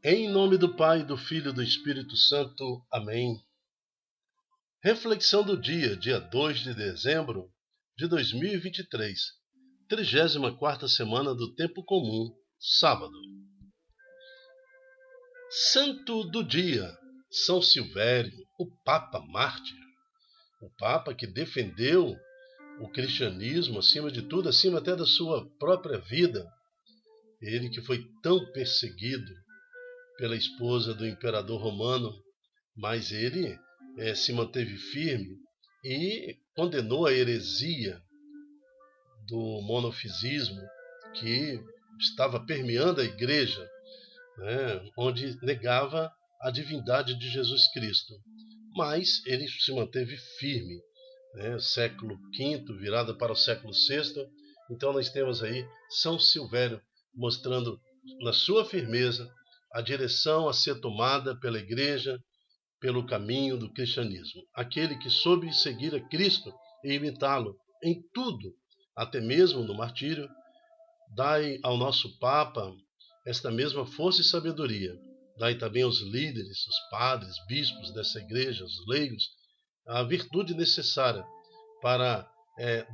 Em nome do Pai, do Filho e do Espírito Santo. Amém. Reflexão do dia 2 de dezembro de 2023, 34ª semana do Tempo Comum, sábado. Santo do dia, São Silvério, o Papa Mártir. O Papa que defendeu o cristianismo acima de tudo, acima até da sua própria vida. Ele que foi tão perseguido pela esposa do imperador romano, mas ele se manteve firme e condenou a heresia do monofisismo que estava permeando a igreja, onde negava a divindade de Jesus Cristo. Mas ele se manteve firme, século V, virado para o século VI. Então nós temos aí São Silvério mostrando na sua firmeza a direção a ser tomada pela igreja, pelo caminho do cristianismo. Aquele que soube seguir a Cristo e imitá-lo em tudo, até mesmo no martírio, dai ao nosso Papa esta mesma força e sabedoria. Dai também aos líderes, os padres, bispos dessa igreja, os leigos, a virtude necessária para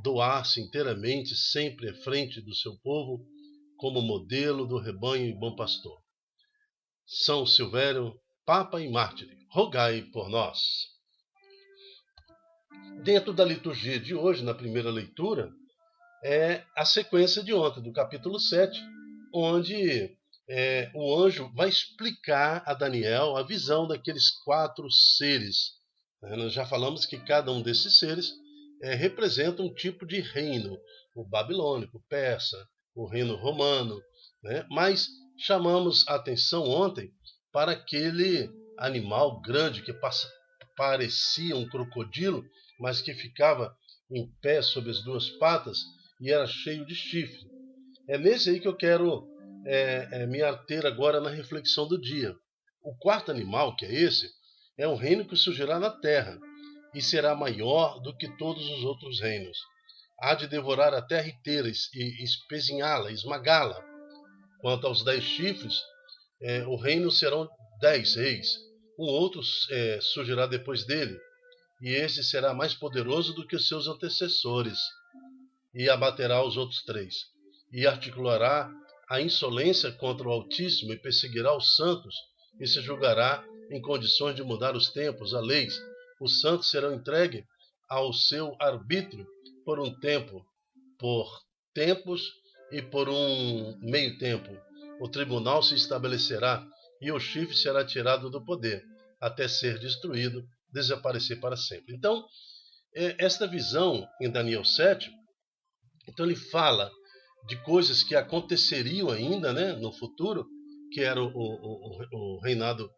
doar-se inteiramente, sempre à frente do seu povo, como modelo do rebanho e bom pastor. São Silvério, Papa e Mártir, rogai por nós. Dentro da liturgia de hoje, na primeira leitura, é a sequência de ontem, do capítulo 7, onde o anjo vai explicar a Daniel a visão daqueles 4 seres. Nós já falamos que cada um desses seres representa um tipo de reino, o babilônico, o persa, o reino romano, mas chamamos a atenção ontem para aquele animal grande que parecia um crocodilo, mas que ficava em pé sobre as 2 patas e era cheio de chifre. É nesse aí que eu quero me ater agora na reflexão do dia. O 4º animal, que é esse, é um reino que surgirá na terra e será maior do que todos os outros reinos. Há de devorar a terra inteira e espezinhá-la, esmagá-la. Quanto aos 10 chifres, o reino serão 10 reis. Um outro surgirá depois dele, e esse será mais poderoso do que os seus antecessores, e abaterá os outros 3, e articulará a insolência contra o Altíssimo, e perseguirá os santos, e se julgará em condições de mudar os tempos, as leis. Os santos serão entregues ao seu arbítrio por um tempo, por tempos e por um meio tempo. O tribunal se estabelecerá e o chifre será tirado do poder, até ser destruído, desaparecer para sempre. Então, esta visão em Daniel 7, então ele fala de coisas que aconteceriam ainda no futuro, que era o reinado,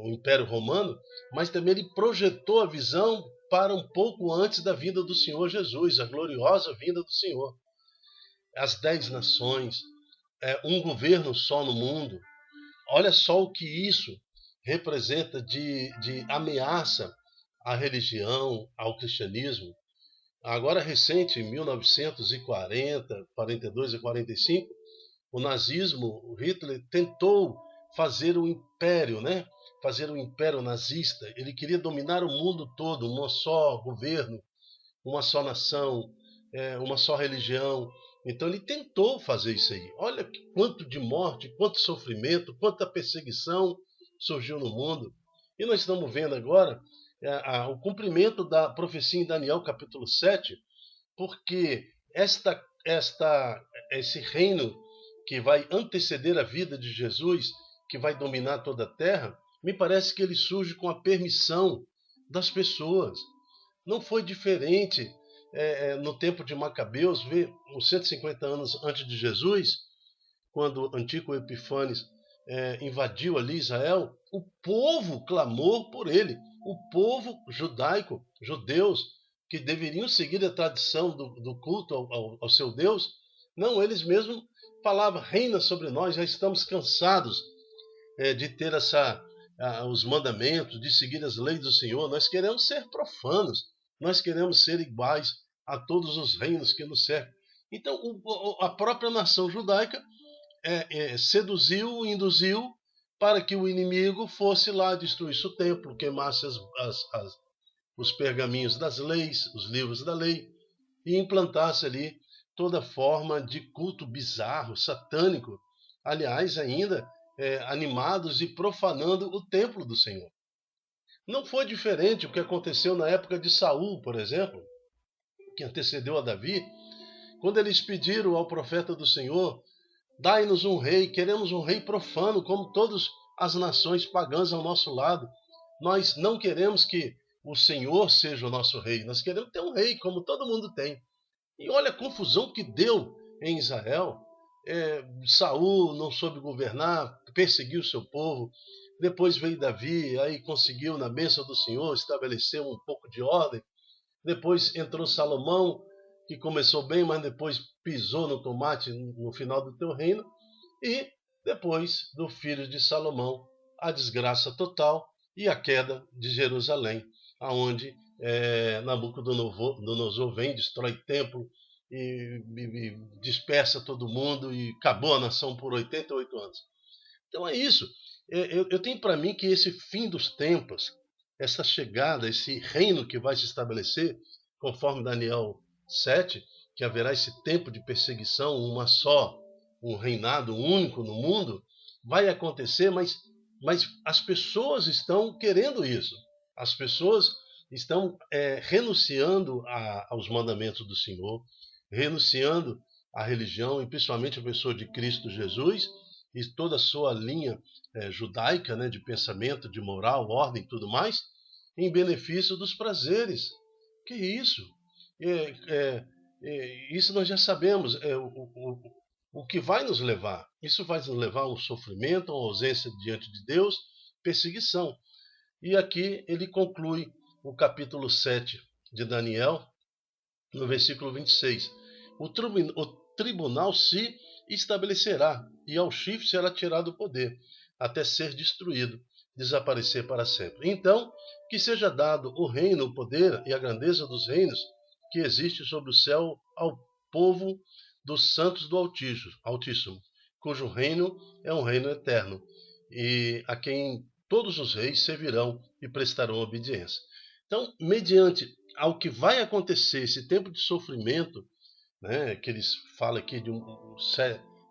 o Império Romano, mas também ele projetou a visão para um pouco antes da vinda do Senhor Jesus, a gloriosa vinda do Senhor. As 10 nações, um governo só no mundo. Olha só o que isso representa de ameaça à religião, ao cristianismo. Agora recente, em 1940, 42 e 45, o nazismo, o Hitler, tentou fazer o império, fazer o império nazista. Ele queria dominar o mundo todo, um só governo, uma só nação, uma só religião. Então ele tentou fazer isso aí. Olha quanto de morte, quanto sofrimento, quanta perseguição surgiu no mundo. E nós estamos vendo agora o cumprimento da profecia em Daniel capítulo 7, porque esse reino que vai anteceder a vida de Jesus, que vai dominar toda a terra, me parece que ele surge com a permissão das pessoas. Não foi diferente no tempo de Macabeus, uns 150 anos antes de Jesus, quando Antíoco Epífanes invadiu ali Israel, o povo clamou por ele. O povo judaico, judeus, que deveriam seguir a tradição do culto ao seu Deus, não, eles mesmos falavam: reina sobre nós, já estamos cansados de ter os mandamentos, de seguir as leis do Senhor. Nós queremos ser profanos, nós queremos ser iguais a todos os reinos que nos cercam. Então, a própria nação judaica seduziu, induziu para que o inimigo fosse lá, destruísse o templo, queimasse os pergaminhos das leis, os livros da lei, e implantasse ali toda forma de culto bizarro, satânico, aliás, ainda animados e profanando o templo do Senhor. Não foi diferente o que aconteceu na época de Saul, por exemplo, que antecedeu a Davi, quando eles pediram ao profeta do Senhor: dai-nos um rei, queremos um rei profano, como todas as nações pagãs ao nosso lado. Nós não queremos que o Senhor seja o nosso rei, nós queremos ter um rei, como todo mundo tem. E olha a confusão que deu em Israel. Saul não soube governar, perseguiu o seu povo. Depois veio Davi, aí conseguiu, na bênção do Senhor, estabelecer um pouco de ordem. Depois entrou Salomão, que começou bem, mas depois pisou no tomate no final do teu reino. E depois do filho de Salomão, a desgraça total e a queda de Jerusalém, aonde Nabucodonosor vem, destrói templo e dispersa todo mundo e acabou a nação por 88 anos. Então é isso. Eu tenho para mim que esse fim dos tempos, essa chegada, esse reino que vai se estabelecer, conforme Daniel 7, que haverá esse tempo de perseguição, um reinado único no mundo, vai acontecer, mas as pessoas estão querendo isso. As pessoas estão renunciando aos mandamentos do Senhor, renunciando à religião, e principalmente a pessoa de Cristo Jesus, e toda a sua linha judaica, né, de pensamento, de moral, ordem e tudo mais, em benefício dos prazeres. Que isso? Isso nós já sabemos. O que vai nos levar? Isso vai nos levar a um sofrimento, a uma ausência diante de Deus, perseguição. E aqui ele conclui o capítulo 7 de Daniel, no versículo 26. O tribunal se estabelecerá, e ao chifre será tirado o poder, até ser destruído, desaparecer para sempre. Então, que seja dado o reino, o poder e a grandeza dos reinos que existe sobre o céu ao povo dos santos do Altíssimo, cujo reino é um reino eterno, e a quem todos os reis servirão e prestarão obediência. Então, mediante ao que vai acontecer, esse tempo de sofrimento, né, que eles falam aqui de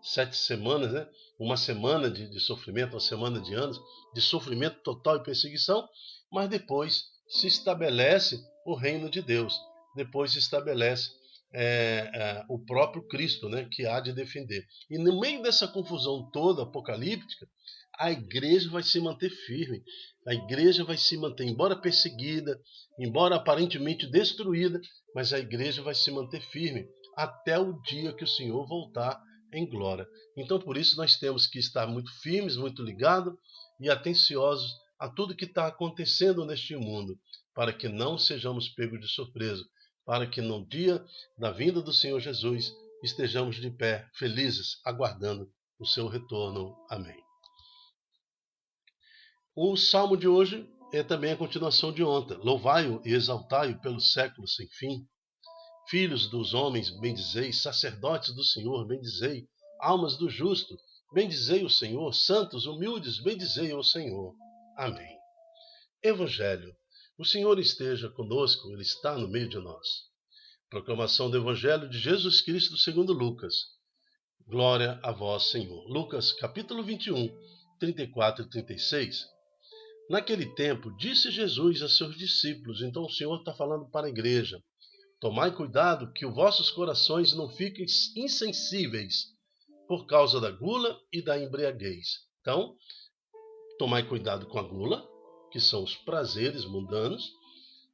7 semanas, né, uma semana de sofrimento, uma semana de anos, de sofrimento total e perseguição, mas depois se estabelece o reino de Deus, depois se estabelece o próprio Cristo, né, que há de defender. E no meio dessa confusão toda apocalíptica, a igreja vai se manter firme, a igreja vai se manter, embora perseguida, embora aparentemente destruída, mas a igreja vai se manter firme até o dia que o Senhor voltar em glória. Então, por isso, nós temos que estar muito firmes, muito ligados e atenciosos a tudo que está acontecendo neste mundo, para que não sejamos pegos de surpresa, para que no dia da vinda do Senhor Jesus estejamos de pé, felizes, aguardando o seu retorno. Amém. O salmo de hoje é também a continuação de ontem. Louvai-o e exaltai-o pelos séculos sem fim. Filhos dos homens, bendizei, sacerdotes do Senhor, bendizei, almas do justo, bendizei o Senhor, santos, humildes, bendizei o Senhor. Amém. Evangelho. O Senhor esteja conosco, Ele está no meio de nós. Proclamação do Evangelho de Jesus Cristo segundo Lucas. Glória a vós, Senhor. Lucas, capítulo 21, 34 e 36. Naquele tempo, disse Jesus a seus discípulos, então o Senhor está falando para a igreja: tomai cuidado que os vossos corações não fiquem insensíveis por causa da gula e da embriaguez. Então, tomai cuidado com a gula, que são os prazeres mundanos,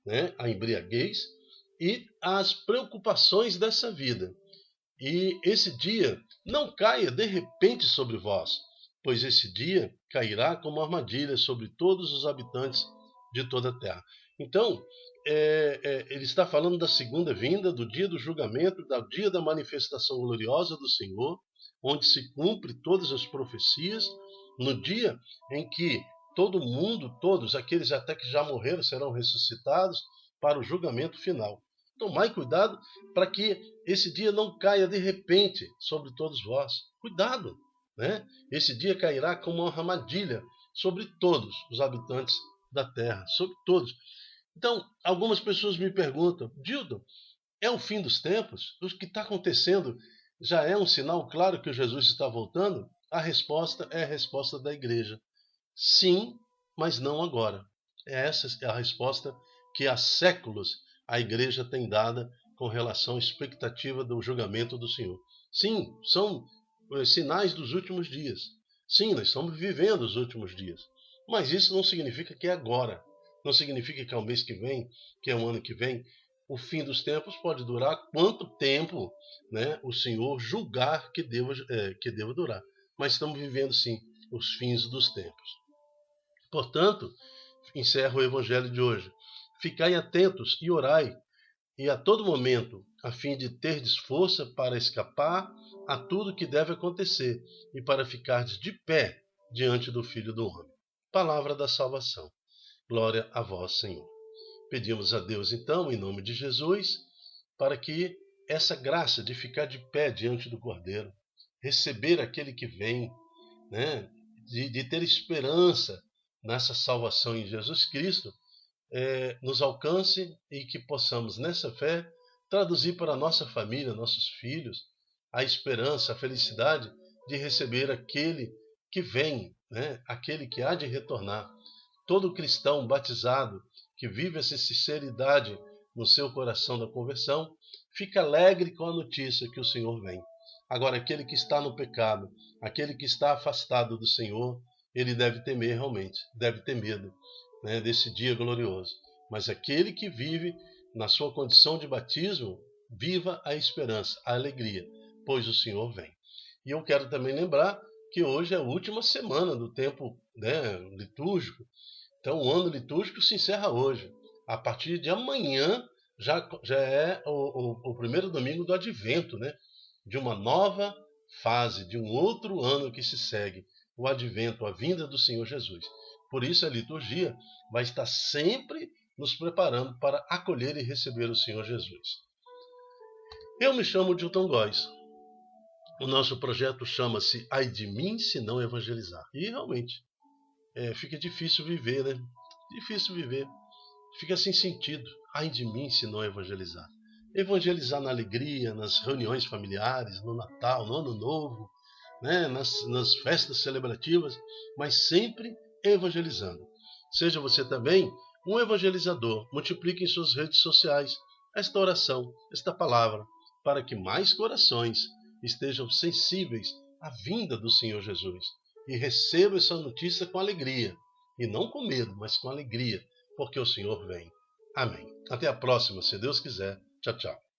né, a embriaguez e as preocupações dessa vida. E esse dia não caia de repente sobre vós, pois esse dia cairá como armadilha sobre todos os habitantes de toda a terra. Então, ele está falando da segunda vinda, do dia do julgamento, do dia da manifestação gloriosa do Senhor, onde se cumpre todas as profecias, no dia em que todo mundo, todos aqueles até que já morreram, serão ressuscitados para o julgamento final. Tomai cuidado para que esse dia não caia de repente sobre todos vós. Cuidado! né? Esse dia cairá como uma armadilha sobre todos os habitantes da terra, sobre todos. Então, algumas pessoas me perguntam, Dildo, é o fim dos tempos? O que está acontecendo já é um sinal claro que Jesus está voltando? A resposta é a resposta da igreja. Sim, mas não agora. Essa é a resposta que há séculos a igreja tem dada com relação à expectativa do julgamento do Senhor. Sim, são sinais dos últimos dias. Sim, nós estamos vivendo os últimos dias. Mas isso não significa que é agora. Não significa que é o mês que vem, que é o ano que vem. O fim dos tempos pode durar quanto tempo, né, o Senhor julgar que deva durar. Mas estamos vivendo, sim, os fins dos tempos. Portanto, encerro o evangelho de hoje. Ficai atentos e orai, e a todo momento, a fim de terdes força para escapar a tudo que deve acontecer e para ficardes de pé diante do Filho do Homem. Palavra da salvação. Glória a vós, Senhor. Pedimos a Deus, então, em nome de Jesus, para que essa graça de ficar de pé diante do Cordeiro, receber aquele que vem, né, de ter esperança nessa salvação em Jesus Cristo, nos alcance e que possamos, nessa fé, traduzir para a nossa família, nossos filhos, a esperança, a felicidade de receber aquele que vem, né? Aquele que há de retornar. Todo cristão batizado que vive essa sinceridade no seu coração da conversão, fica alegre com a notícia que o Senhor vem. Agora, aquele que está no pecado, aquele que está afastado do Senhor, ele deve temer realmente, deve ter medo, né, desse dia glorioso. Mas aquele que vive na sua condição de batismo, viva a esperança, a alegria, pois o Senhor vem. E eu quero também lembrar que hoje é a última semana do tempo, né, litúrgico. Então o ano litúrgico se encerra hoje. A partir de amanhã já é o primeiro domingo do advento, né, de uma nova fase, de um outro ano que se segue, o advento, a vinda do Senhor Jesus. Por isso a liturgia vai estar sempre nos preparando para acolher e receber o Senhor Jesus. Eu me chamo Dilton Góes. O nosso projeto chama-se Ai de mim se não evangelizar. E realmente, fica difícil viver, né? Difícil viver. Fica sem sentido. Ai de mim se não evangelizar. Evangelizar na alegria, nas reuniões familiares, no Natal, no Ano Novo, né? nas festas celebrativas, mas sempre evangelizando. Seja você também um evangelizador. Multiplique em suas redes sociais esta oração, esta palavra, para que mais corações estejam sensíveis à vinda do Senhor Jesus e recebam essa notícia com alegria, e não com medo, mas com alegria, porque o Senhor vem. Amém. Até a próxima, se Deus quiser. Tchau, tchau.